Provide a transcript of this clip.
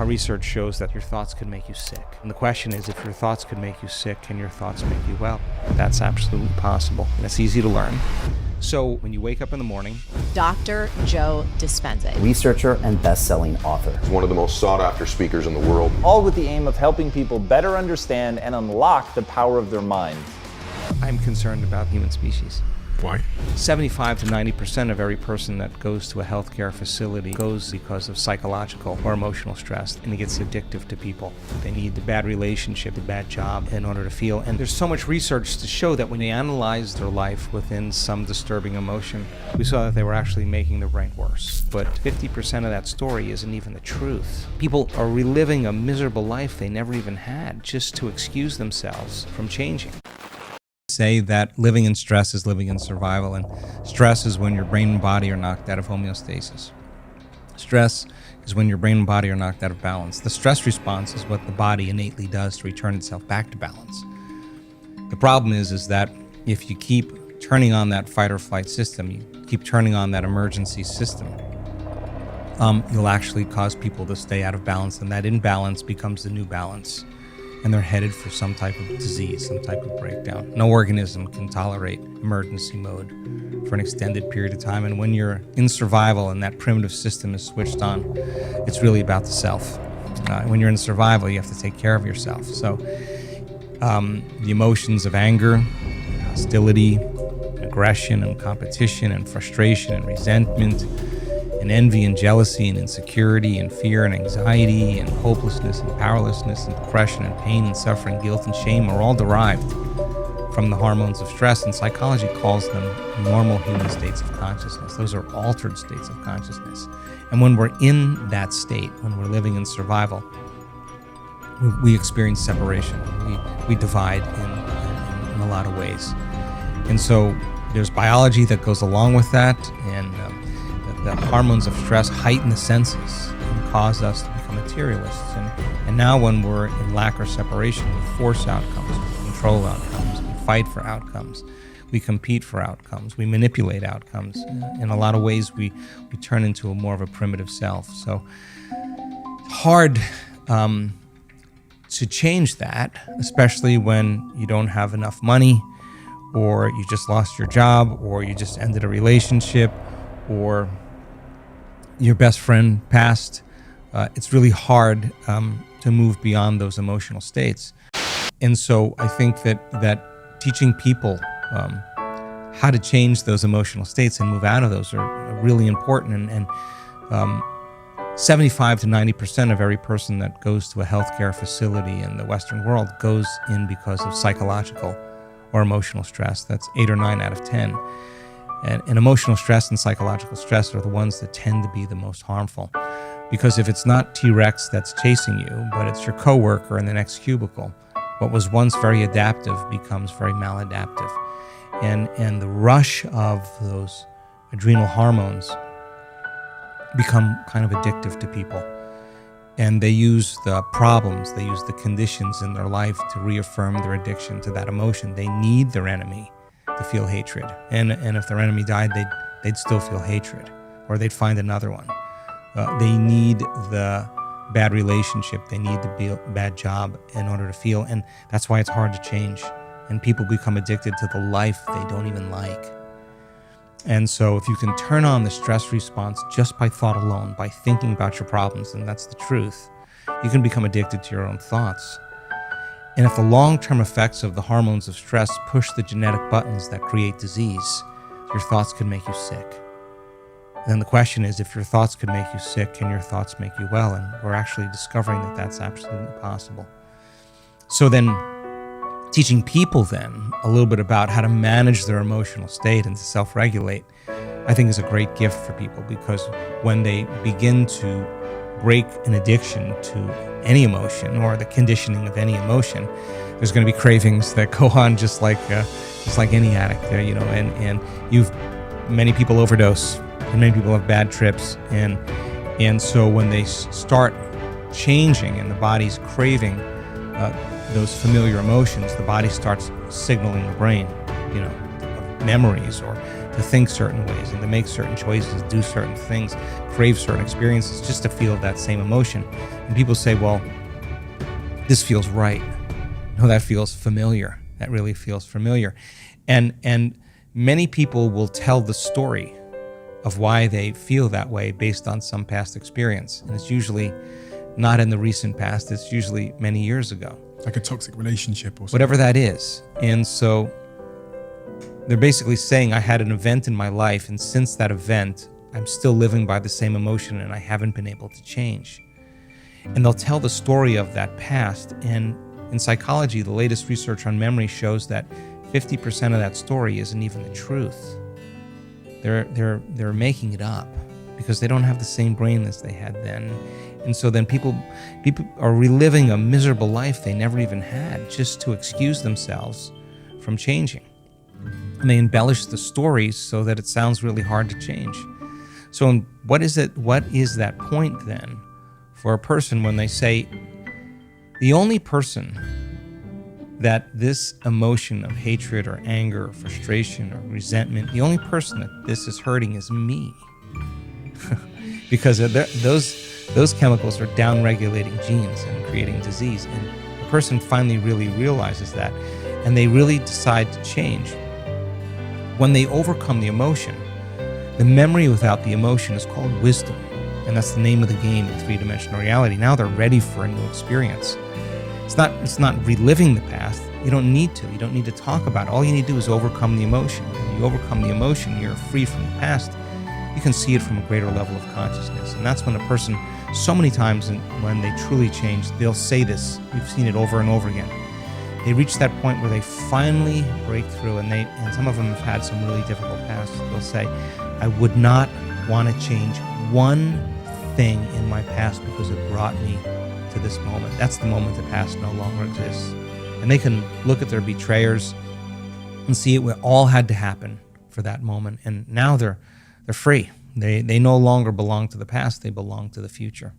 our research shows that your thoughts can make you sick. And the question is, if your thoughts can make you sick, can your thoughts make you well? That's absolutely possible. And it's easy to learn. So when you wake up in the morning, Dr. Joe Dispenza, researcher and best-selling author. He's one of the most sought-after speakers in the world. All with the aim of helping people better understand and unlock the power of their minds. I'm concerned about human species. Why? 75 to 90% of every person that goes to a healthcare facility goes because of psychological or emotional stress, and it gets addictive to people. They need the bad relationship, the bad job in order to feel. And there's so much research to show that when they analyzed their life within some disturbing emotion, we saw that they were actually making their brain worse. But 50% of that story isn't even the truth. People are reliving a miserable life they never even had just to excuse themselves from changing. Say that living in stress is living in survival, and stress is when your brain and body are knocked out of homeostasis. Stress is when your brain and body are knocked out of balance. The stress response is what the body innately does to return itself back to balance. The problem is that if you keep turning on that fight or flight system, you keep turning on that emergency system, you'll actually cause people to stay out of balance, and that imbalance becomes the new balance. And they're headed for some type of disease, some type of breakdown. No organism can tolerate emergency mode for an extended period of time. And when you're in survival and that primitive system is switched on, it's really about the self. When you're in survival, you have to take care of yourself. So the emotions of anger, hostility, aggression, and competition, and frustration, and resentment, and envy and jealousy and insecurity and fear and anxiety and hopelessness and powerlessness and depression and pain and suffering, guilt and shame are all derived from the hormones of stress, and psychology calls them normal human states of consciousness. Those are altered states of consciousness. And when we're in that state, when we're living in survival, we experience separation. We divide in a lot of ways. And so there's biology that goes along with that, and the hormones of stress heighten the senses and cause us to become materialists. And now when we're in lack or separation, we force outcomes, we control outcomes, we fight for outcomes, we compete for outcomes, we manipulate outcomes. In a lot of ways, we turn into more of a primitive self. So it's hard to change that, especially when you don't have enough money, or you just lost your job, or you just ended a relationship, or your best friend passed. It's really hard to move beyond those emotional states. And so I think that teaching people how to change those emotional states and move out of those are really important. And 75 to 90% of every person that goes to a healthcare facility in the Western world goes in because of psychological or emotional stress. That's 8 or 9 out of 10. And emotional stress and psychological stress are the ones that tend to be the most harmful. Because if it's not T-Rex that's chasing you, but it's your coworker in the next cubicle, what was once very adaptive becomes very maladaptive. And the rush of those adrenal hormones become kind of addictive to people. And they use the problems, they use the conditions in their life to reaffirm their addiction to that emotion. They need their enemy to feel hatred. And if their enemy died, they'd still feel hatred, or they'd find another one. They need the bad relationship, they need the bad job in order to feel, and that's why it's hard to change. And people become addicted to the life they don't even like. And so if you can turn on the stress response just by thought alone, by thinking about your problems, and that's the truth, you can become addicted to your own thoughts. And if the long-term effects of the hormones of stress push the genetic buttons that create disease, your thoughts can make you sick. Then the question is, if your thoughts could make you sick, can your thoughts make you well? And we're actually discovering that that's absolutely possible. So then, teaching people then a little bit about how to manage their emotional state and to self-regulate, I think is a great gift for people, because when they begin to break an addiction to any emotion or the conditioning of any emotion, there's going to be cravings that go on just like any addict there, and many people overdose and many people have bad trips, and so when they start changing and the body's craving those familiar emotions, the body starts signaling the brain, memories or to think certain ways and to make certain choices, do certain things, crave certain experiences just to feel that same emotion. And people say, well, this feels right. No, that feels familiar. That really feels familiar. And many people will tell the story of why they feel that way based on some past experience. And it's usually not in the recent past, it's usually many years ago. Like a toxic relationship or something. Whatever that is. And so they're basically saying I had an event in my life, and since that event, I'm still living by the same emotion and I haven't been able to change. And they'll tell the story of that past. And in psychology, the latest research on memory shows that 50% of that story isn't even the truth. They're making it up because they don't have the same brain as they had then. And so then people are reliving a miserable life they never even had just to excuse themselves from changing. And they embellish the stories so that it sounds really hard to change. So what is that point then for a person when they say, the only person that this emotion of hatred or anger or frustration or resentment, the only person that this is hurting is me? Because those chemicals are down-regulating genes and creating disease. And the person finally really realizes that, and they really decide to change. When they overcome the emotion, the memory without the emotion is called wisdom. And that's the name of the game in three-dimensional reality. Now they're ready for a new experience. It's not reliving the past. You don't need to. You don't need to talk about it. All you need to do is overcome the emotion. When you overcome the emotion, you're free from the past. You can see it from a greater level of consciousness. And that's when a person, so many times when they truly change, they'll say this. We've seen it over and over again. They reach that point where they finally break through, and some of them have had some really difficult pasts. They'll say, I would not want to change one thing in my past because it brought me to this moment. That's the moment the past no longer exists. And they can look at their betrayers and see it all had to happen for that moment. And now they're free. They no longer belong to the past, they belong to the future.